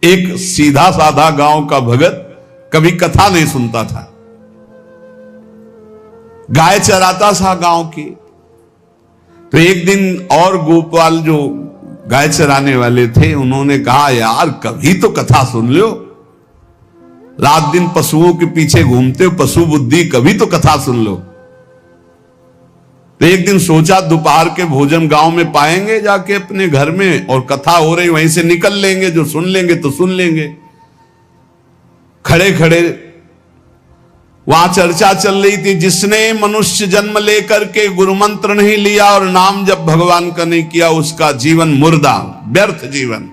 एक सीधा साधा गांव का भगत कभी कथा नहीं सुनता था, गाय चराता था गांव की। तो एक दिन और गोपाल जो गाय चराने वाले थे उन्होंने कहा, यार कभी तो कथा सुन लो, रात दिन पशुओं के पीछे घूमते हो, पशु बुद्धि, कभी तो कथा सुन लो। तो एक दिन सोचा दोपहर के भोजन गांव में पाएंगे जाके अपने घर में, और कथा हो रही वहीं से निकल लेंगे, जो सुन लेंगे तो सुन लेंगे। खड़े खड़े वहां चर्चा चल रही थी, जिसने मनुष्य जन्म लेकर के गुरु मंत्र नहीं लिया और नाम जब भगवान का नहीं किया, उसका जीवन मुर्दा, व्यर्थ जीवन।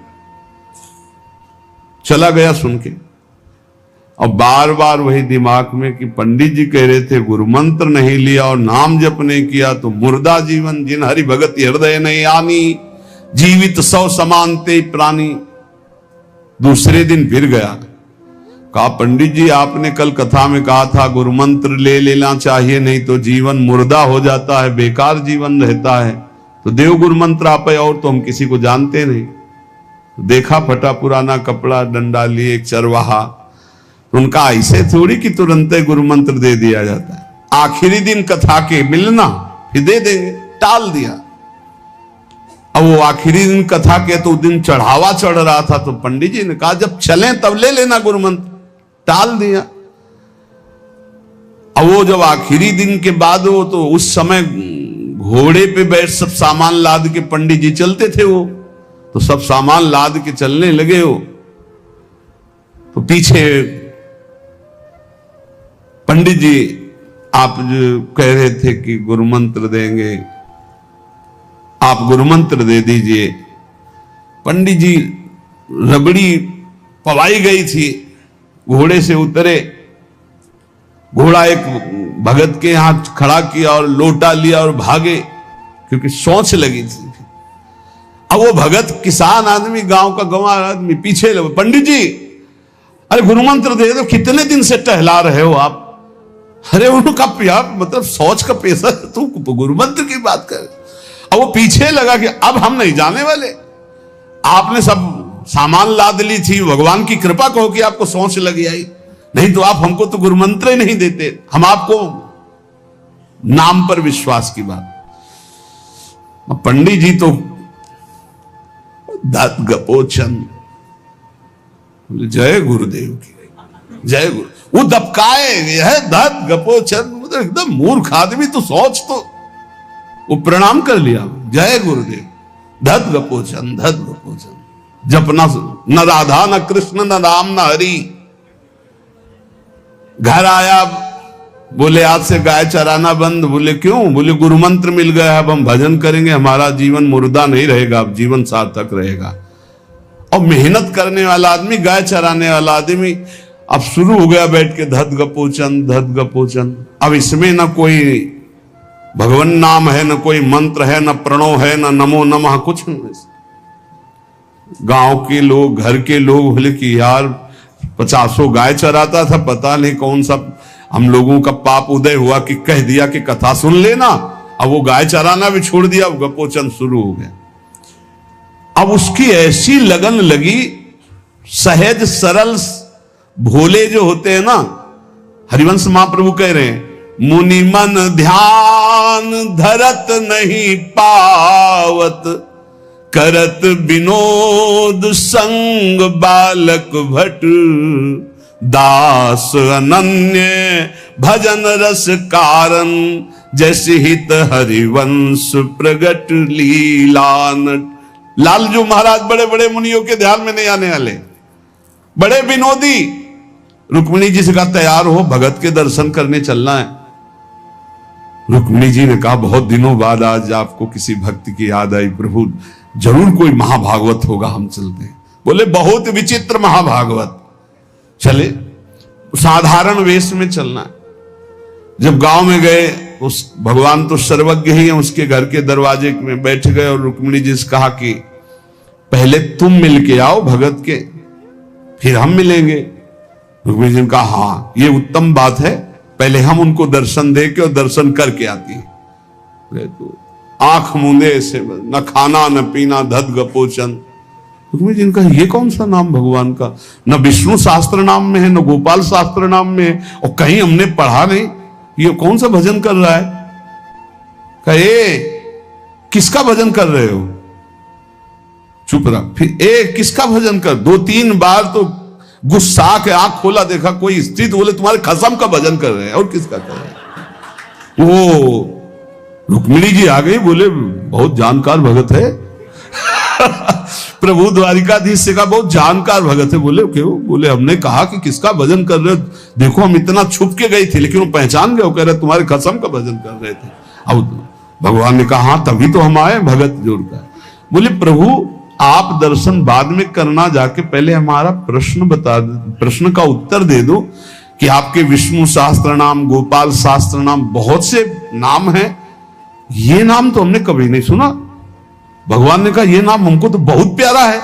चला गया सुन के, और बार बार वही दिमाग में कि पंडित जी कह रहे थे गुरु मंत्र नहीं लिया और नाम जप नहीं किया तो मुर्दा जीवन। जिन हरि भगत हृदय नहीं आनी, जीवित सौ समानते प्राणी। दूसरे दिन फिर गया, कहा पंडित जी आपने कल कथा में कहा था गुरु मंत्र ले लेना चाहिए, नहीं तो जीवन मुर्दा हो जाता है, बेकार जीवन रहता है। तो देव गुरु मंत्र आप, और तो हम किसी को जानते नहीं। देखा फटा पुराना कपड़ा, डंडा लिए एक चरवाहा। उनका ऐसे थोड़ी कि तुरंत गुरु मंत्र दे दिया जाता है। आखिरी दिन कथा के मिलना, फिर दे देंगे, टाल दिया। अब वो आखिरी दिन कथा के तो दिन चढ़ावा चढ़ रहा था, तो पंडित जी ने कहा जब चलें तब ले लेना गुरु मंत्र, टाल दिया। अब वो जब आखिरी दिन के बाद हो, तो उस समय घोड़े पे बैठ सब सामान लाद के पंडित जी चलते थे, वो तो सब सामान लाद के चलने लगे हो। तो पीछे पंडित जी आप जो कह रहे थे कि गुरु मंत्र देंगे, आप गुरु मंत्र दे दीजिए। पंडित जी रबड़ी पवाई गई थी, घोड़े से उतरे, घोड़ा एक भगत के यहां खड़ा किया और लोटा लिया और भागे, क्योंकि सोच लगी थी। अब वो भगत किसान आदमी, गांव का गंवार आदमी पीछे लगे, पंडित जी अरे गुरु मंत्र दे दो, कितने दिन से टहला रहे हो आप। अरे उनका मतलब सोच का पैसा, तू गुरु मंत्र की बात कर। अब वो पीछे लगा कि अब हम नहीं जाने वाले, आपने सब सामान लाद ली थी, भगवान की कृपा कहो कि आपको सोच लगी आई, नहीं तो आप हमको तो गुरु मंत्र ही नहीं देते, हम आपको नाम पर विश्वास की बात। पंडित जी तो दात गपोचन, जय गुरुदेव की, जय गुरु। वो दबकाए, यह दात गपोचन, मतलब एकदम मूर्ख आदमी, तो सोच तो। वो प्रणाम कर लिया, जय गुरुदेव, धत गपोचन, धत गपोचन। जपना न राधा न कृष्ण न राम न हरि। घर आया, बोले आज से गाय चराना बंद। बोले क्यों? बोले गुरु मंत्र मिल गया, अब हम भजन करेंगे, हमारा जीवन मुर्दा नहीं रहेगा, अब जीवन सार्थक रहेगा। और मेहनत करने वाला आदमी, गाय चराने वाला आदमी, अब शुरू हो गया बैठ के धत गपोचन, धत गपोचन। अब इसमें न कोई भगवान नाम है, न कोई मंत्र है, न प्रणव है, न नमो नमः, कुछ नहीं। गांव के लोग, घर के लोग बोले कि यार 50 गाय चराता था, पता नहीं कौन सा हम लोगों का पाप उदय हुआ कि कह दिया कि कथा सुन लेना। अब वो गाय चराना भी छोड़ दिया, अब गपोचन शुरू हो गया। अब उसकी ऐसी लगन लगी, सहज सरल भोले जो होते हैं ना, हरिवंश महाप्रभु कह रहे हैं, मुनि मन ध्यान धरत नहीं पावत, करत विनोद संग बालक भट, दास अनन्य भजन रस कारण, जैसे हित हरिवंश प्रगट लीलानट। लालजू महाराज बड़े बड़े मुनियों के ध्यान में नहीं आने वाले, बड़े विनोदी। रुक्मिणी जी से कहा तैयार हो, भगत के दर्शन करने चलना है। रुक्मिणी जी ने कहा बहुत दिनों बाद आज आपको किसी भक्ति की याद आई, प्रभु जरूर कोई महाभागवत होगा, हम चलते हैं। बोले बहुत विचित्र महाभागवत। चले, साधारण वेश में चलना है। जब गांव में गए, उस भगवान तो सर्वज्ञ ही है, उसके घर के दरवाजे में बैठ गए और रुक्मिणी जी से कहा कि पहले तुम मिल के आओ भगत के, फिर हम मिलेंगे। रुक्मिणी जी ने कहा हाँ ये उत्तम बात है, पहले हम उनको दर्शन दे के और दर्शन करके आती है। तो आंख मूंदे ऐसे, न खाना न पीना, धत गपोचन। रुक्मिणी जी ने कहा ये कौन सा नाम भगवान का, न विष्णु शास्त्र नाम में है, न गोपाल शास्त्र नाम में है, और कहीं हमने पढ़ा नहीं, ये कौन सा भजन कर रहा है। कहे किसका भजन कर रहे हो, चुप रहा। फिर किसका भजन कर, 2-3 बार तो गुस्सा के आंख खोला, देखा कोई स्त्री, तो बोले तुम्हारे खसम का भजन कर रहे हैं, और किसका कर रहे हैं। वो रुक्मिणी जी आ गई, बोले बहुत जानकार भगत है प्रभु द्वारिकाधीश से कहा बहुत जानकार भगत है। बोले क्यों, बोले हमने कहा कि किसका भजन कर रहे हो, देखो हम इतना छुप के गई थी, लेकिन वो पहचान गए, वो कह रहे तुम्हारे खसम का भजन कर रहे थे। अब भगवान ने कहा हाँ तभी तो हम आए भगत जोड़कर। बोले प्रभु आप दर्शन बाद में करना, जाके पहले हमारा प्रश्न बता दो, प्रश्न का उत्तर दे दो कि आपके विष्णु शास्त्र नाम, गोपाल शास्त्र नाम, बहुत से नाम हैं, ये नाम तो हमने कभी नहीं सुना। भगवान ने कहा ये नाम हमको तो बहुत प्यारा है।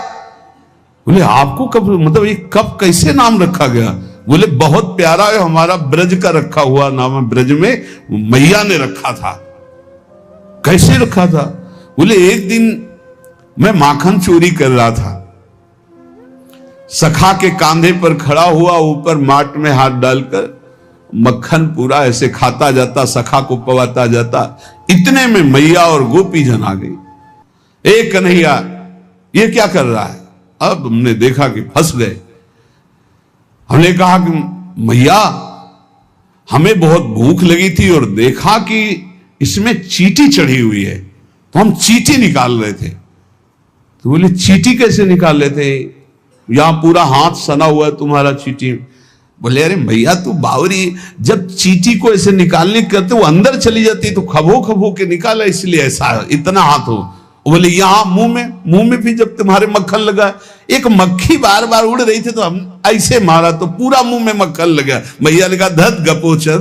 बोले आपको कब, मतलब ये कब कैसे नाम रखा गया। बोले बहुत प्यारा है, हमारा ब्रज का रखा हुआ नाम है, ब्रज में मैया ने रखा था। कैसे रखा था। बोले एक दिन मैं माखन चोरी कर रहा था, सखा के कांधे पर खड़ा हुआ, ऊपर माट में हाथ डालकर मक्खन पूरा ऐसे खाता जाता, सखा को पवाता जाता। इतने में मैया और गोपी जन आ गई। एक कन्हैया ये क्या कर रहा है। अब हमने देखा कि फंस गए। हमने कहा कि मैया हमें बहुत भूख लगी थी और देखा कि इसमें चींटी चढ़ी हुई है, तो हम चींटी निकाल रहे थे। तो बोले चींटी कैसे निकाल रहे थे, यहां पूरा हाथ सना हुआ है तुम्हारा चींटी। बोले अरे भैया तू बावरी, जब चींटी को ऐसे निकालने करते वो अंदर चली जाती तो खबो खबो के निकाला, इसलिए ऐसा इतना हाथ हो। बोले यहां मुंह में भी जब तुम्हारे मक्खन लगा, एक मक्खी बार बार उड़ रही थी तो हम ऐसे मारा तो पूरा मुंह में मक्खन लगा। मैया ने कहा धत गपोचर।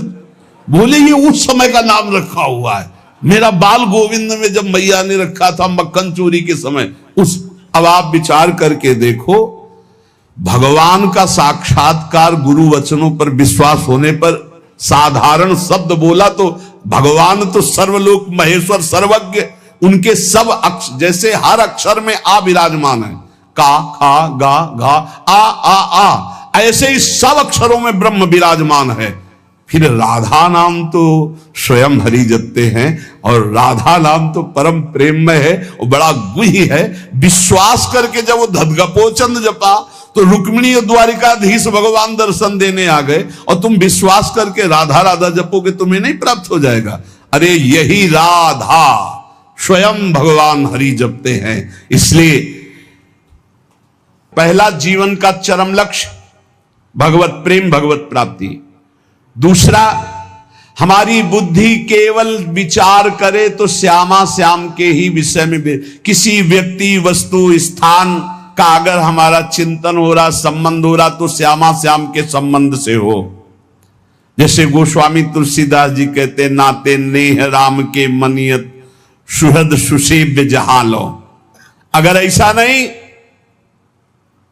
बोले ये उस समय का नाम रखा हुआ है, मेरा बाल गोविंद में जब मैया ने रखा था मक्खन चोरी के समय उस। अब आप विचार करके देखो, भगवान का साक्षात्कार गुरु वचनों पर विश्वास होने पर साधारण शब्द बोला तो भगवान तो सर्वलोक महेश्वर सर्वज्ञ, उनके सब जैसे हर अक्षर में आ विराजमान है, का खा गा घा आ, ऐसे ही सब अक्षरों में ब्रह्म विराजमान है। फिर राधा नाम तो स्वयं हरि जपते हैं, और राधा नाम तो परम प्रेम में है और बड़ा गुही है। विश्वास करके जब वो धदगपोचंद जपा तो रुक्मिणी और द्वारिकाधीश भगवान दर्शन देने आ गए, और तुम विश्वास करके राधा राधा जपोगे तुम्हें नहीं प्राप्त हो जाएगा। अरे यही राधा स्वयं भगवान हरि जपते हैं। इसलिए पहला जीवन का चरम लक्ष्य भगवत प्रेम, भगवत प्राप्ति। दूसरा, हमारी बुद्धि केवल विचार करे तो श्यामा श्याम के ही विषय में, किसी व्यक्ति वस्तु स्थान का अगर हमारा चिंतन हो रहा, संबंध हो रहा, तो श्यामा श्याम के संबंध से हो। जैसे गोस्वामी तुलसीदास जी कहते, नाते नेह राम के मनियत सुहृद सुसेव्य जहां लो। अगर ऐसा नहीं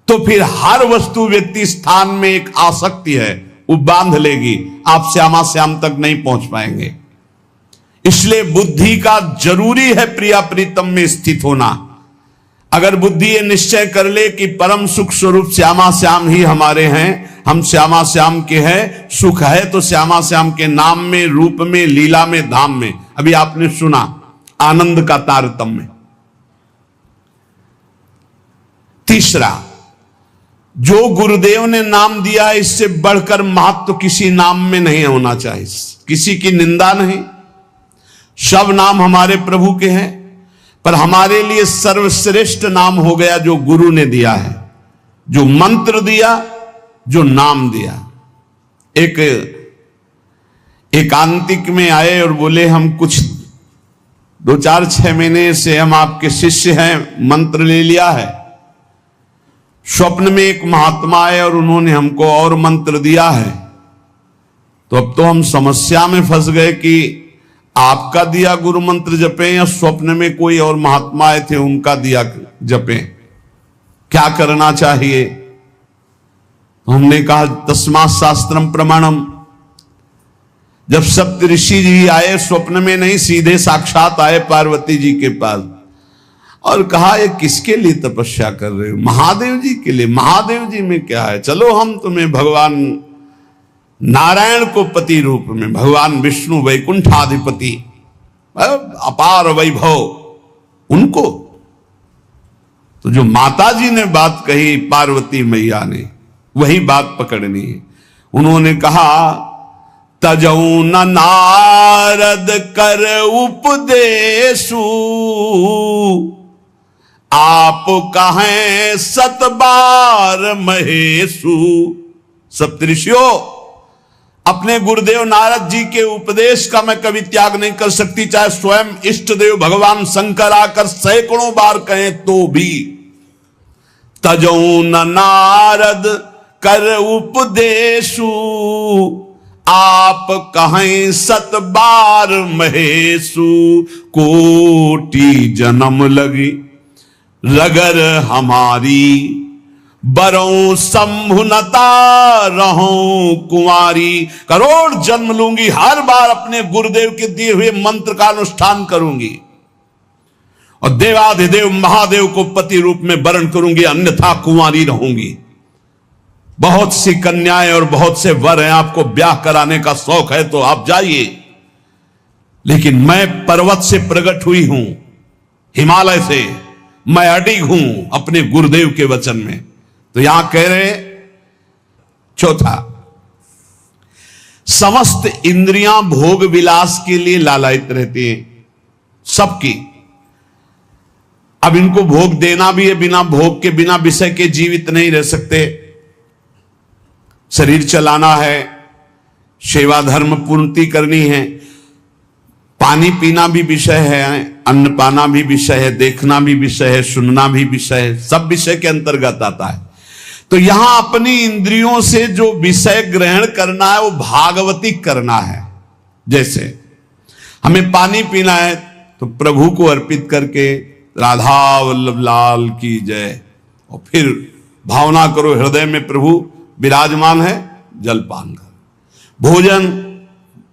तो फिर हर वस्तु व्यक्ति स्थान में एक आसक्ति है, वो बांध लेगी, आप श्यामा श्याम तक नहीं पहुंच पाएंगे। इसलिए बुद्धि का जरूरी है प्रिया प्रीतम में स्थित होना। अगर बुद्धि ये निश्चय कर ले कि परम सुख स्वरूप श्यामा श्याम ही हमारे हैं, हम श्यामा श्याम के हैं, सुख है तो श्यामा श्याम के नाम में, रूप में, लीला में, धाम में। अभी आपने सुना आनंद का तारतम्य। तीसरा, जो गुरुदेव ने नाम दिया है इससे बढ़कर महत्व तो किसी नाम में नहीं होना चाहिए। किसी की निंदा नहीं, सब नाम हमारे प्रभु के हैं, पर हमारे लिए सर्वश्रेष्ठ नाम हो गया जो गुरु ने दिया है, जो मंत्र दिया, जो नाम दिया। एक एकांतिक में आए और बोले हम कुछ 2-4-6 महीने से हम आपके शिष्य हैं, मंत्र ले लिया है। स्वप्न में एक महात्मा आए और उन्होंने हमको और मंत्र दिया है। तो अब तो हम समस्या में फंस गए कि आपका दिया गुरु मंत्र जपें या स्वप्न में कोई और महात्मा आए थे उनका दिया जपें, क्या करना चाहिए। तो हमने कहा तस्मात् शास्त्रम प्रमाणम। जब सप्त ऋषि जी आए, स्वप्न में नहीं, सीधे साक्षात आए पार्वती जी के पास। और कहा ये किसके लिए तपस्या कर रहे हो? महादेव जी के लिए। महादेव जी में क्या है, चलो हम तुम्हें भगवान नारायण को पति रूप में, भगवान विष्णु वैकुंठाधिपति अपार वैभव, उनको। तो जो माता जी ने बात कही पार्वती मैया ने, वही बात पकड़नी है। उन्होंने कहा तजऊ न नारद कर उपदेशु, आप कहें सतबार महेशु। सप्तऋषियों, अपने गुरुदेव नारद जी के उपदेश का मैं कभी त्याग नहीं कर सकती, चाहे स्वयं इष्ट देव भगवान शंकर आकर सैकड़ों बार कहें तो भी। तजऊ न नारद कर उपदेशु, आप कहें सत बार महेशु। कोटि जन्म लगी रगर हमारी, बरों संभुनता रहूं कुंवारी। करोड़ जन्म लूंगी, हर बार अपने गुरुदेव के दिए हुए मंत्र का अनुष्ठान करूंगी और देवाधिदेव महादेव को पति रूप में वरण करूंगी, अन्यथा कुंवारी रहूंगी। बहुत सी कन्याएं और बहुत से वर हैं, आपको ब्याह कराने का शौक है तो आप जाइए, लेकिन मैं पर्वत से प्रकट हुई हूं, हिमालय से मैं अडिग हूं अपने गुरुदेव के वचन में। तो यहां कह रहे चौथा, समस्त इंद्रियां भोग विलास के लिए लालायित रहती हैं, सबकी। अब इनको भोग देना भी है, बिना भोग के, बिना विषय के जीवित नहीं रह सकते। शरीर चलाना है, सेवा धर्म पूर्ति करनी है, पानी पीना भी विषय है, अन्न पाना भी विषय है, देखना भी विषय है, सुनना भी विषय है, सब विषय के अंतर्गत आता है। तो यहां अपनी इंद्रियों से जो विषय ग्रहण करना है वो भागवतिक करना है। जैसे हमें पानी पीना है तो प्रभु को अर्पित करके राधा वल्लभ लाल की जय, और फिर भावना करो हृदय में प्रभु विराजमान है, जलपान कर। भोजन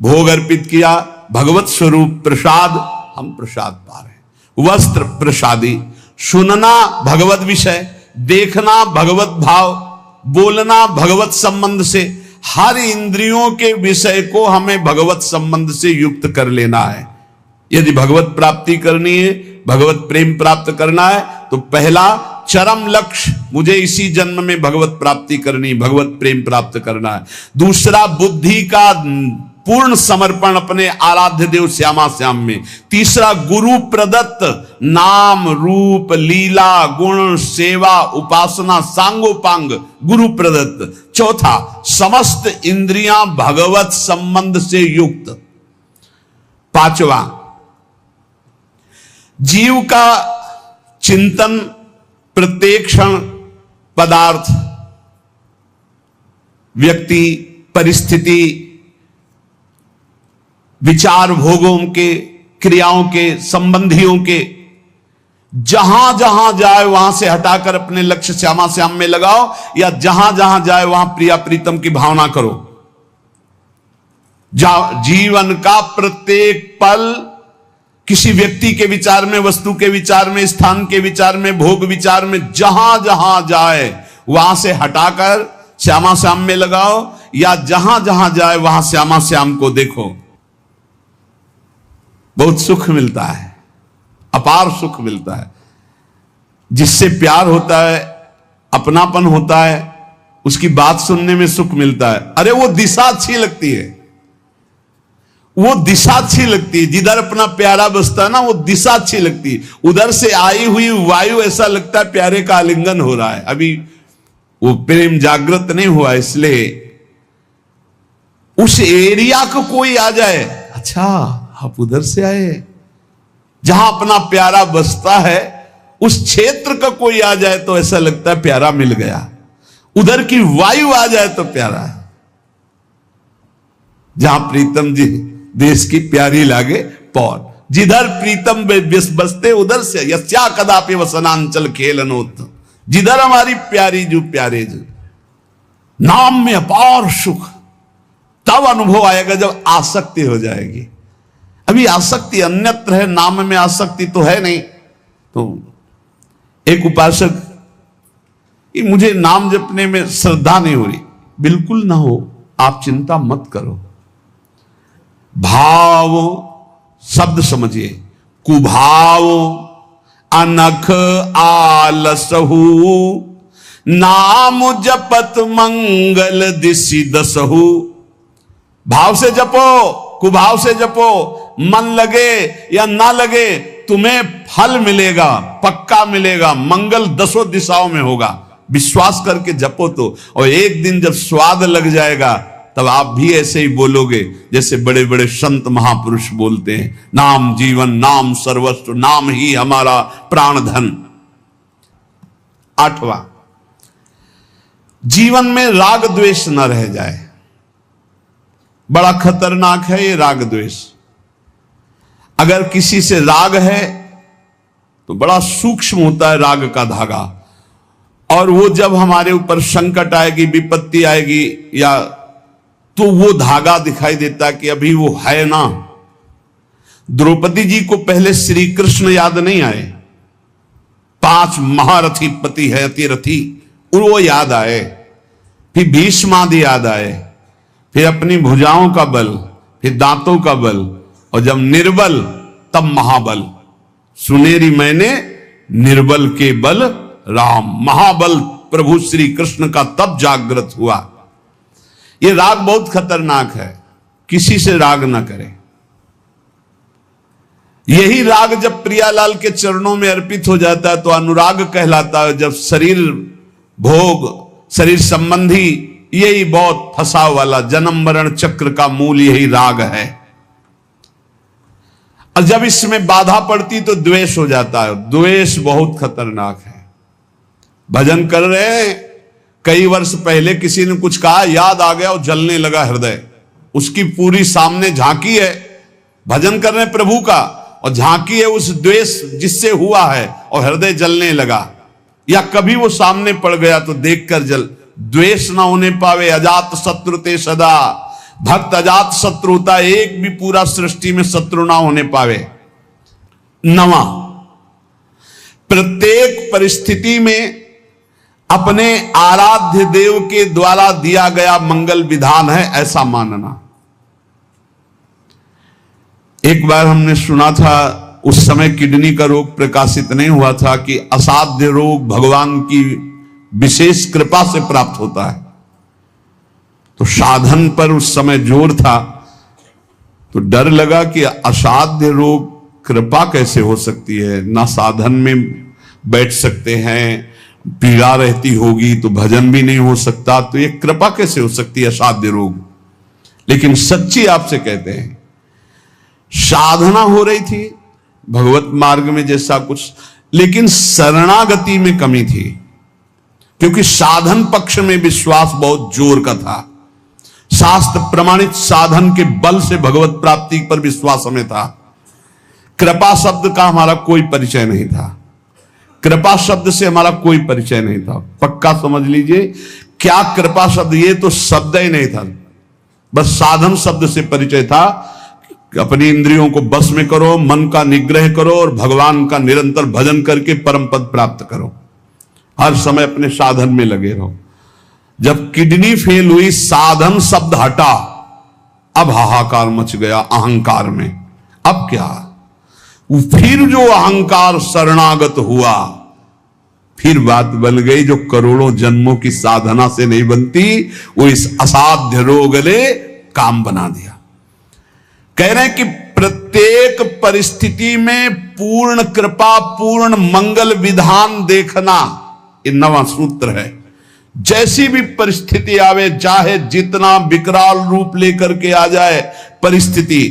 भोग अर्पित किया, भगवत स्वरूप प्रसाद, हम प्रसाद पा रहे हैं। वस्त्र प्रसादी, सुनना भगवत विषय, देखना भगवत भाव, बोलना भगवत संबंध से। हर इंद्रियों के विषय को हमें भगवत संबंध से युक्त कर लेना है। यदि भगवत प्राप्ति करनी है, भगवत प्रेम प्राप्त करना है, तो पहला चरम लक्ष्य, मुझे इसी जन्म में भगवत प्राप्ति करनी, भगवत प्रेम प्राप्त करना है। दूसरा बुद्धि का पूर्ण समर्पण अपने आराध्य देव श्यामा श्याम में। तीसरा गुरु प्रदत्त नाम रूप लीला गुण सेवा उपासना सांगोपांग गुरु प्रदत्त। चौथा, समस्त इंद्रियां भगवत संबंध से युक्त। पांचवा, जीव का चिंतन प्रत्येक क्षण पदार्थ, व्यक्ति, परिस्थिति, विचार भोगों के, क्रियाओं के, संबंधियों के, जहां जहां जाए वहां से हटाकर अपने लक्ष्य श्यामा श्याम में लगाओ, या जहां जहां जाए वहां प्रिया प्रीतम की भावना करो। जीवन का प्रत्येक पल किसी व्यक्ति के विचार में, वस्तु के विचार में, स्थान के विचार में, भोग विचार में, जहां जहां जाए वहां से हटाकर श्यामा श्याम में लगाओ, या जहां जहां जाए वहां श्यामा श्याम को देखो। बहुत सुख मिलता है, अपार सुख मिलता है। जिससे प्यार होता है, अपनापन होता है, उसकी बात सुनने में सुख मिलता है। अरे वो दिशा अच्छी लगती है, वो दिशा अच्छी लगती है। जिधर अपना प्यारा बसता है ना, वो दिशा अच्छी लगती है। उधर से आई हुई वायु ऐसा लगता है प्यारे का आलिंगन हो रहा है, अभी वो प्रेम जागृत नहीं हुआ। इसलिए उस एरिया को कोई आ जाए, अच्छा आप उधर से आए, जहां अपना प्यारा बसता है उस क्षेत्र का कोई आ जाए तो ऐसा लगता है प्यारा मिल गया। उधर की वायु आ जाए तो प्यारा है। जहां प्रीतम जी देश की प्यारी लागे पौर, जिधर प्रीतम बसते उधर से यस्या कदापि वसनांचल खेलनोत। जिधर हमारी प्यारी जो प्यारे जो, नाम में अपार सुख तब अनुभव आएगा जब आसक्ति हो जाएगी। अभी आसक्ति अन्यत्र है, नाम में आसक्ति तो है नहीं। तो एक उपासक, कि मुझे नाम जपने में श्रद्धा नहीं हो रही। बिल्कुल ना हो, आप चिंता मत करो। भाव शब्द समझिए, कुभाव अनख आलसहु, नाम जपत मंगल दिशि दसहु। भाव से जपो, कुभाव से जपो, मन लगे या ना लगे तुम्हें फल मिलेगा, पक्का मिलेगा, मंगल दसों दिशाओं में होगा। विश्वास करके जपो तो, और एक दिन जब स्वाद लग जाएगा तब आप भी ऐसे ही बोलोगे जैसे बड़े बड़े संत महापुरुष बोलते हैं, नाम जीवन, नाम सर्वस्व, नाम ही हमारा प्राण धन। 8वां, जीवन में राग द्वेष न रह जाए। बड़ा खतरनाक है ये राग द्वेष। अगर किसी से राग है तो बड़ा सूक्ष्म होता है राग का धागा, और वो जब हमारे ऊपर संकट आएगी, विपत्ति आएगी, या तो वो धागा दिखाई देता कि अभी वो है ना। द्रौपदी जी को पहले श्री कृष्ण याद नहीं आए, 5 महारथी पति है अतिरथी, वो याद आए, फिर भीष्मादि याद आए, फिर अपनी भुजाओं का बल, फिर दांतों का बल, और जब निर्बल तब महाबल। सुनेरी मैंने निर्बल के बल राम, महाबल प्रभु श्री कृष्ण का तब जागृत हुआ। यह राग बहुत खतरनाक है, किसी से राग ना करें। यही राग जब प्रियालाल के चरणों में अर्पित हो जाता है तो अनुराग कहलाता है। जब शरीर भोग, शरीर संबंधी, यही बहुत फंसा वाला जन्म मरण चक्र का मूल यही राग है, और जब इसमें बाधा पड़ती तो द्वेष हो जाता है। द्वेष बहुत खतरनाक है। भजन कर रहे हैं, कई वर्ष पहले किसी ने कुछ कहा, याद आ गया और जलने लगा हृदय, उसकी पूरी सामने झांकी है। भजन कर रहे हैं प्रभु का और झांकी है उस द्वेष जिससे हुआ है, और हृदय जलने लगा। या कभी वो सामने पड़ गया तो देखकर जल। द्वेष ना होने पावे, अजात शत्रु ते सदा। भक्त अजात शत्रु होता, एक भी पूरा सृष्टि में शत्रु ना होने पावे। 9वां, प्रत्येक परिस्थिति में अपने आराध्य देव के द्वारा दिया गया मंगल विधान है ऐसा मानना। एक बार हमने सुना था, उस समय किडनी का रोग प्रकाशित नहीं हुआ था, कि असाध्य रोग भगवान की विशेष कृपा से प्राप्त होता है। तो साधन पर उस समय जोर था, तो डर लगा कि असाध्य रोग कृपा कैसे हो सकती है, ना साधन में बैठ सकते हैं, पीड़ा रहती होगी तो भजन भी नहीं हो सकता, तो ये कृपा कैसे हो सकती है असाध्य रोग। लेकिन सच्ची आपसे कहते हैं, साधना हो रही थी भगवत मार्ग में जैसा कुछ, लेकिन शरणागति में कमी थी, क्योंकि साधन पक्ष में विश्वास बहुत जोर का था। शास्त्र प्रमाणित साधन के बल से भगवत प्राप्ति पर विश्वास हमें था। कृपा शब्द का हमारा कोई परिचय नहीं था, कृपा शब्द से हमारा कोई परिचय नहीं था। पक्का समझ लीजिए, क्या कृपा शब्द, ये तो शब्द ही नहीं था, बस साधन शब्द से परिचय था। अपनी इंद्रियों को बस में करो, मन का निग्रह करो, और भगवान का निरंतर भजन करके परम पद प्राप्त करो। हर समय अपने साधन में लगे रहो। जब किडनी फेल हुई, साधन शब्द हटा, अब हाहाकार मच गया अहंकार में। अब क्या, फिर जो अहंकार शरणागत हुआ, फिर बात बन गई जो करोड़ों जन्मों की साधना से नहीं बनती, वो इस असाध्य रोग ने काम बना दिया। कह रहे हैं कि प्रत्येक परिस्थिति में पूर्ण कृपा, पूर्ण मंगल विधान देखना, ये 9वां सूत्र है। जैसी भी परिस्थिति आवे, चाहे जितना विकराल रूप लेकर के आ जाए परिस्थिति,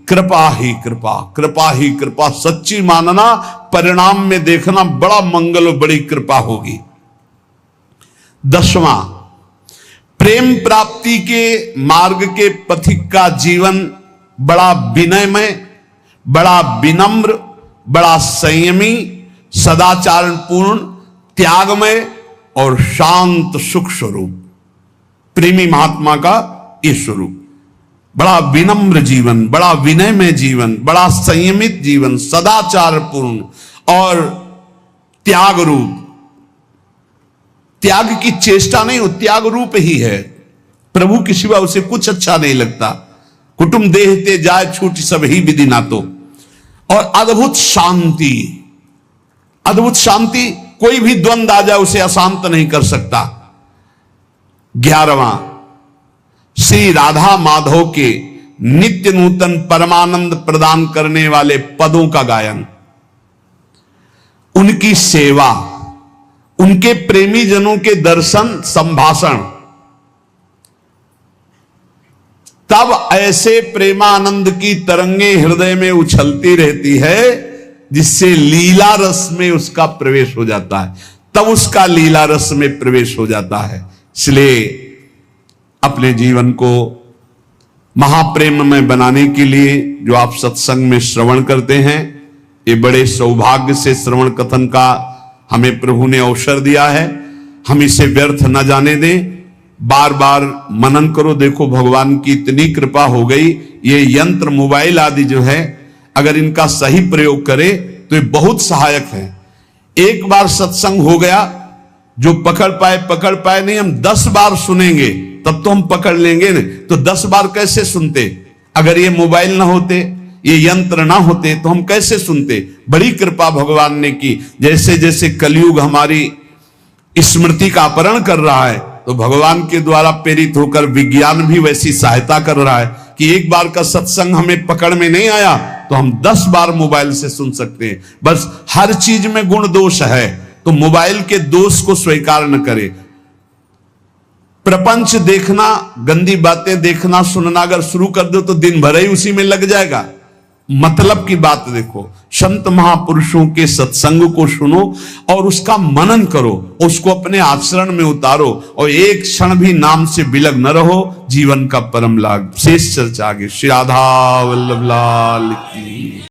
कृपा ही कृपा, कृपा ही कृपा, सच्ची मानना, परिणाम में देखना बड़ा मंगल और बड़ी कृपा होगी। 10वां, प्रेम प्राप्ति के मार्ग के पथिक का जीवन बड़ा विनयमय, बड़ा विनम्र, बड़ा संयमी, सदाचारपूर्ण, त्यागमय और शांत सुख स्वरूप, प्रेमी महात्मा का ये स्वरूप। बड़ा विनम्र जीवन, बड़ा विनयमय जीवन, बड़ा संयमित जीवन, सदाचारपूर्ण और त्याग रूप, त्याग की चेष्टा नहीं, वो त्याग रूप ही है। प्रभु के सिवा उसे कुछ अच्छा नहीं लगता। कुटुंब देहते जाए छूट सब ही विधि ना तो। और अद्भुत शांति, अद्भुत शांति, कोई भी द्वंद आ जाए उसे अशांत नहीं कर सकता। 11वां, श्री राधा माधव के नित्य नूतन परमानंद प्रदान करने वाले पदों का गायन, उनकी सेवा, उनके प्रेमी जनों के दर्शन संभाषण, तब ऐसे प्रेमानंद की तरंगे हृदय में उछलती रहती है जिससे लीला रस में उसका प्रवेश हो जाता है, तब उसका लीला रस में प्रवेश हो जाता है। इसलिए अपने जीवन को महाप्रेम में बनाने के लिए जो आप सत्संग में श्रवण करते हैं, ये बड़े सौभाग्य से श्रवण कथन का हमें प्रभु ने अवसर दिया है। हम इसे व्यर्थ न जाने दें, बार बार मनन करो। देखो भगवान की इतनी कृपा हो गई, ये यंत्र मोबाइल आदि जो है अगर इनका सही प्रयोग करे तो ये बहुत सहायक है। एक बार सत्संग हो गया, जो पकड़ पाए नहीं, हम 10 बार सुनेंगे तब तो हम पकड़ लेंगे ना। तो 10 बार कैसे सुनते? अगर ये मोबाइल ना होते, ये यंत्र ना होते तो हम कैसे सुनते? बड़ी कृपा भगवान ने की। जैसे जैसे कलयुग हमारी स्मृति का अपहरण कर रहा है, तो भगवान के द्वारा प्रेरित होकर विज्ञान भी वैसी सहायता कर रहा है कि एक बार का सत्संग हमें पकड़ में नहीं आया तो हम 10 बार मोबाइल से सुन सकते हैं। बस हर चीज में गुण दोष है, तो मोबाइल के दोष को स्वीकार न करे। प्रपंच देखना, गंदी बातें देखना सुनना अगर शुरू कर दो तो दिन भर ही उसी में लग जाएगा। मतलब की बात देखो, संत महापुरुषों के सत्संग को सुनो और उसका मनन करो, उसको अपने आचरण में उतारो और एक क्षण भी नाम से विलग न रहो, जीवन का परम लाभ। शेष चर्चा आगे। श्री राधा वल्लभ लाल की।